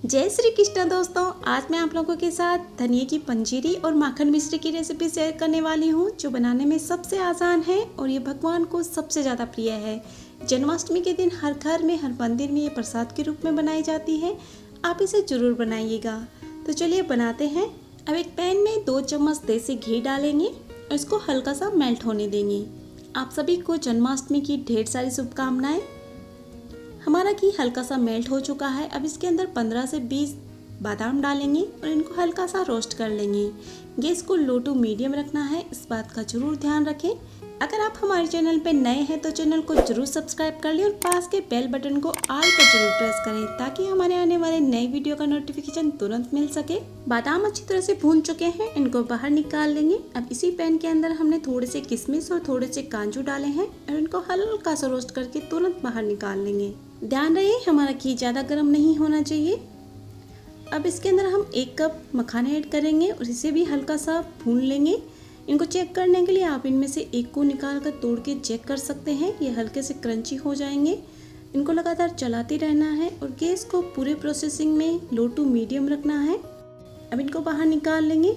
जय श्री कृष्ण दोस्तों, आज मैं आप लोगों के साथ धनिया की पंजीरी और माखन मिश्री की रेसिपी शेयर करने वाली हूँ, जो बनाने में सबसे आसान है और ये भगवान को सबसे ज़्यादा प्रिय है। जन्माष्टमी के दिन हर घर में, हर मंदिर में ये प्रसाद के रूप में बनाई जाती है। आप इसे ज़रूर बनाइएगा। तो चलिए बनाते हैं। अब एक पैन में 2 चम्मच देसी घी डालेंगे और इसको हल्का सा मेल्ट होने देंगे। आप सभी को जन्माष्टमी की ढेर सारी शुभकामनाएं। हमारा घी हल्का सा मेल्ट हो चुका है। अब इसके अंदर 15 से 20 बादाम डालेंगे और इनको हल्का सा रोस्ट कर लेंगे। गैस को लो टू मीडियम रखना है, इस बात का जरूर ध्यान रखें। अगर आप हमारे चैनल पे नए हैं तो चैनल को जरूर सब्सक्राइब कर लें और पास के बेल बटन को ऑल पर जरूर प्रेस करें, ताकि हमारे आने वाले नए वीडियो का नोटिफिकेशन तुरंत मिल सके। बादाम अच्छी तरह से भून चुके हैं, इनको बाहर निकाल लेंगे। अब इसी पैन के अंदर हमने थोड़े से किशमिश और थोड़े से काजू डाले हैं और इनको हल्का सा रोस्ट करके तुरंत बाहर निकाल लेंगे। ध्यान रहे हमारा घी ज़्यादा गर्म नहीं होना चाहिए। अब इसके अंदर हम 1 कप मखाने ऐड करेंगे और इसे भी हल्का सा भून लेंगे। इनको चेक करने के लिए आप इनमें से एक को निकाल कर तोड़ के चेक कर सकते हैं। ये हल्के से क्रंची हो जाएंगे। इनको लगातार चलाते रहना है और गैस को पूरे प्रोसेसिंग में लो टू मीडियम रखना है। अब इनको बाहर निकाल लेंगे।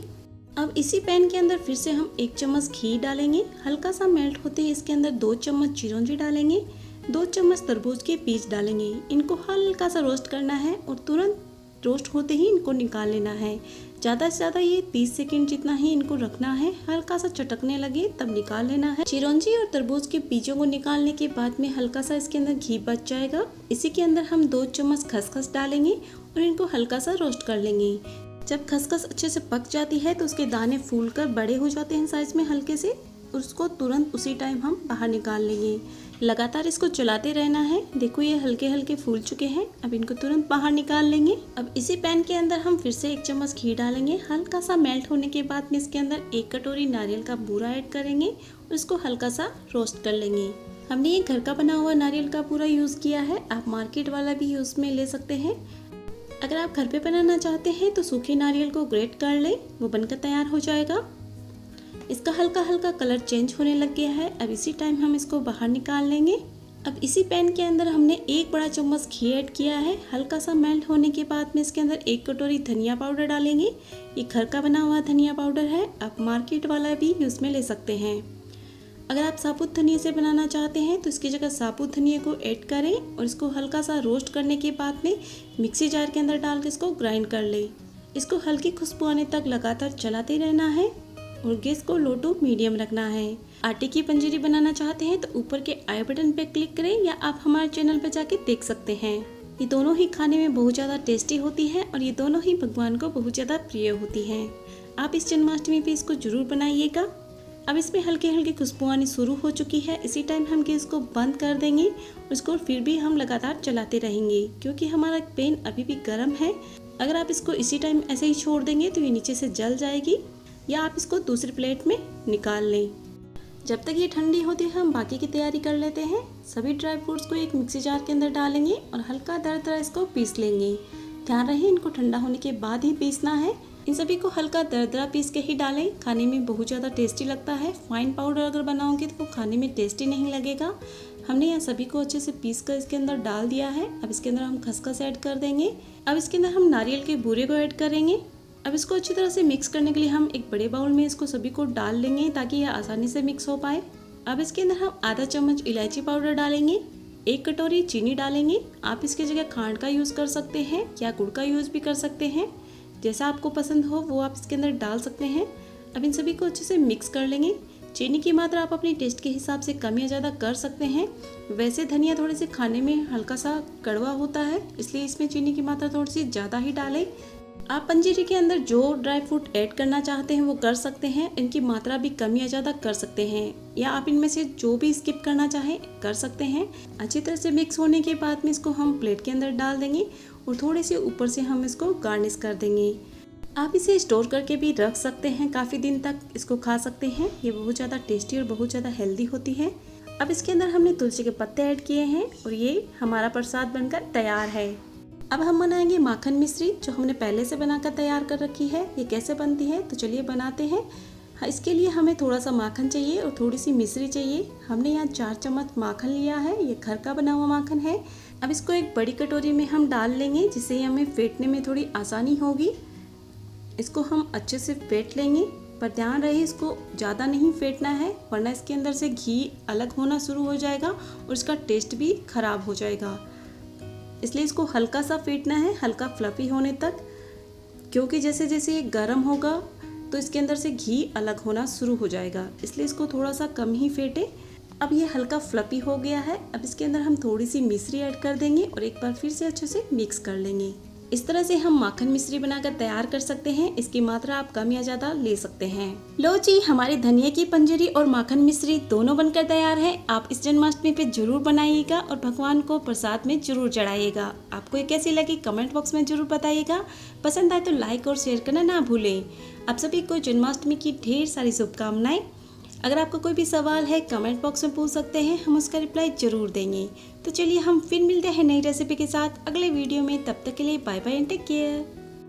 अब इसी पैन के अंदर फिर से हम 1 चम्मच घी डालेंगे। हल्का सा मेल्ट होते ही इसके अंदर 2 चम्मच चिरौंजी डालेंगे, 2 चम्मच तरबूज के बीज डालेंगे। इनको हल्का सा रोस्ट करना है और तुरंत रोस्ट होते ही इनको निकाल लेना है। ज़्यादा से ज़्यादा ये 30 सेकंड जितना ही इनको रखना है। हल्का सा चटकने लगे तब निकाल लेना है। चिरौंजी और तरबूज के बीजों को निकालने के बाद में हल्का सा इसके अंदर घी बच जाएगा। इसी के अंदर हम 2 चम्मच खसखस डालेंगे और इनको हल्का सा रोस्ट कर लेंगे। जब खसखस अच्छे से पक जाती है तो उसके दाने फूल कर बड़े हो जाते हैं साइज में हल्के से, उसको तुरंत उसी टाइम हम बाहर निकाल लेंगे। लगातार इसको चलाते रहना है। देखो ये हल्के हल्के फूल चुके हैं। अब इनको तुरंत बाहर निकाल लेंगे। अब इसी पैन के अंदर हम फिर से 1 चम्मच घी डालेंगे। हल्का सा मेल्ट होने के बाद में इसके अंदर 1 कटोरी नारियल का बूरा ऐड करेंगे और इसको हल्का सा रोस्ट कर लेंगे। हमने ये घर का बना हुआ नारियल का बूरा यूज़ किया है, आप मार्केट वाला भी उसमें ले सकते हैं। अगर आप घर पे बनाना चाहते हैं तो सूखे नारियल को ग्रेट कर लें, वो बनकर तैयार हो जाएगा। इसका हल्का हल्का कलर चेंज होने लग गया है। अब इसी टाइम हम इसको बाहर निकाल लेंगे। अब इसी पैन के अंदर हमने 1 बड़ा चम्मच घी ऐड किया है। हल्का सा मेल्ट होने के बाद में इसके अंदर 1 कटोरी धनिया पाउडर डालेंगे। ये घर का बना हुआ धनिया पाउडर है, आप मार्केट वाला भी उसमें ले सकते हैं। अगर आप साबुत धनिया से बनाना चाहते हैं तो इसकी जगह साबुत धनिया को ऐड करें और इसको हल्का सा रोस्ट करने के बाद में मिक्सी जार के अंदर डाल के इसको ग्राइंड कर लें। इसको हल्की खुशबू आने तक लगातार चलाते रहना है और गैस को लो टू मीडियम रखना है। आटे की पंजीरी बनाना चाहते हैं तो ऊपर के आई बटन पे क्लिक करें या आप हमारे चैनल पे जाके देख सकते हैं। ये दोनों ही खाने में बहुत ज़्यादा टेस्टी होती है और ये दोनों ही भगवान को बहुत ज़्यादा प्रिय होती हैं। आप इस जन्माष्टमी पे इसको जरूर बनाइएगा। अब इसमें हल्की हल्की खुशबू आनी शुरू हो चुकी है। इसी टाइम हम गैस को बंद कर देंगे और इसको फिर भी हम लगातार चलाते रहेंगे, क्योंकि हमारा पैन अभी भी गर्म है। अगर आप इसको इसी टाइम ऐसे ही छोड़ देंगे तो ये नीचे से जल जाएगी, या आप इसको दूसरी प्लेट में निकाल लें। जब तक ये ठंडी होती है हम बाकी की तैयारी कर लेते हैं। सभी ड्राई फ्रूट्स को एक मिक्सी जार के अंदर डालेंगे और हल्का दरदरा इसको पीस लेंगे। ध्यान रहे इनको ठंडा होने के बाद ही पीसना है। इन सभी को हल्का दरदरा पीस के ही डालें, खाने में बहुत ज़्यादा टेस्टी लगता है। फाइन पाउडर अगर बनाओगे तो वो खाने में टेस्टी नहीं लगेगा। हमने यहाँ सभी को अच्छे से पीस कर इसके अंदर डाल दिया है। अब इसके अंदर हम खसखस ऐड कर देंगे। अब इसके अंदर हम नारियल के बूरे को ऐड करेंगे। अब इसको अच्छी तरह से मिक्स करने के लिए हम एक बड़े बाउल में इसको सभी को डाल लेंगे, ताकि यह आसानी से मिक्स हो पाए। अब इसके अंदर हम आधा चम्मच इलायची पाउडर डालेंगे, 1 कटोरी चीनी डालेंगे। आप इसकी जगह खांड का यूज़ कर सकते हैं या गुड़ का यूज़ भी कर सकते हैं, जैसा आपको पसंद हो वो आप इसके अंदर डाल सकते हैं। अब इन सभी को अच्छे से मिक्स कर लेंगे। चीनी की मात्रा आप अपने टेस्ट के हिसाब से कम या ज़्यादा कर सकते हैं। वैसे धनिया थोड़े से खाने में हल्का सा कड़वा होता है, इसलिए इसमें चीनी की मात्रा थोड़ी सी ज़्यादा ही डालें। आप पंजीरी के अंदर जो ड्राई फ्रूट ऐड करना चाहते हैं वो कर सकते हैं, इनकी मात्रा भी कम या ज़्यादा कर सकते हैं, या आप इनमें से जो भी स्किप करना चाहें कर सकते हैं। अच्छी तरह से मिक्स होने के बाद में इसको हम प्लेट के अंदर डाल देंगे और थोड़े से ऊपर से हम इसको गार्निश कर देंगे। आप इसे स्टोर करके भी रख सकते हैं, काफ़ी दिन तक इसको खा सकते हैं। ये बहुत ज़्यादा टेस्टी और बहुत ज़्यादा हेल्दी होती है। अब इसके अंदर हमने तुलसी के पत्ते ऐड किए हैं और ये हमारा प्रसाद बनकर तैयार है। अब हम बनाएंगे माखन मिश्री, जो हमने पहले से बनाकर तैयार कर रखी है। ये कैसे बनती है तो चलिए बनाते हैं। इसके लिए हमें थोड़ा सा माखन चाहिए और थोड़ी सी मिश्री चाहिए। हमने यहाँ 4 चम्मच माखन लिया है, ये घर का बना हुआ माखन है। अब इसको एक बड़ी कटोरी में हम डाल लेंगे, जिससे हमें फेंटने में थोड़ी आसानी होगी। इसको हम अच्छे से फेंट लेंगे, पर ध्यान रहे इसको ज़्यादा नहीं फेंटना है, वरना इसके अंदर से घी अलग होना शुरू हो जाएगा और इसका टेस्ट भी खराब हो जाएगा। इसलिए इसको हल्का सा फेंटना है, हल्का फ्लफी होने तक, क्योंकि जैसे जैसे ये गर्म होगा तो इसके अंदर से घी अलग होना शुरू हो जाएगा, इसलिए इसको थोड़ा सा कम ही फेंटे। अब ये हल्का फ्लफी हो गया है। अब इसके अंदर हम थोड़ी सी मिश्री ऐड कर देंगे और एक बार फिर से अच्छे से मिक्स कर लेंगे। इस तरह से हम माखन मिश्री बनाकर तैयार कर सकते हैं। इसकी मात्रा आप कम या ज़्यादा ले सकते हैं। लो जी, हमारी धनिया की पंजीरी और माखन मिश्री दोनों बनकर तैयार है। आप इस जन्माष्टमी पे जरूर बनाइएगा और भगवान को प्रसाद में जरूर चढ़ाइएगा। आपको ये कैसी लगी कमेंट बॉक्स में जरूर बताइएगा। पसंद आए तो लाइक और शेयर करना ना भूलें। आप सभी को जन्माष्टमी की ढेर सारी शुभकामनाएं। अगर आपका कोई भी सवाल है कमेंट बॉक्स में पूछ सकते हैं, हम उसका रिप्लाई जरूर देंगे। तो चलिए हम फिर मिलते हैं नई रेसिपी के साथ अगले वीडियो में। तब तक के लिए bye bye and take care.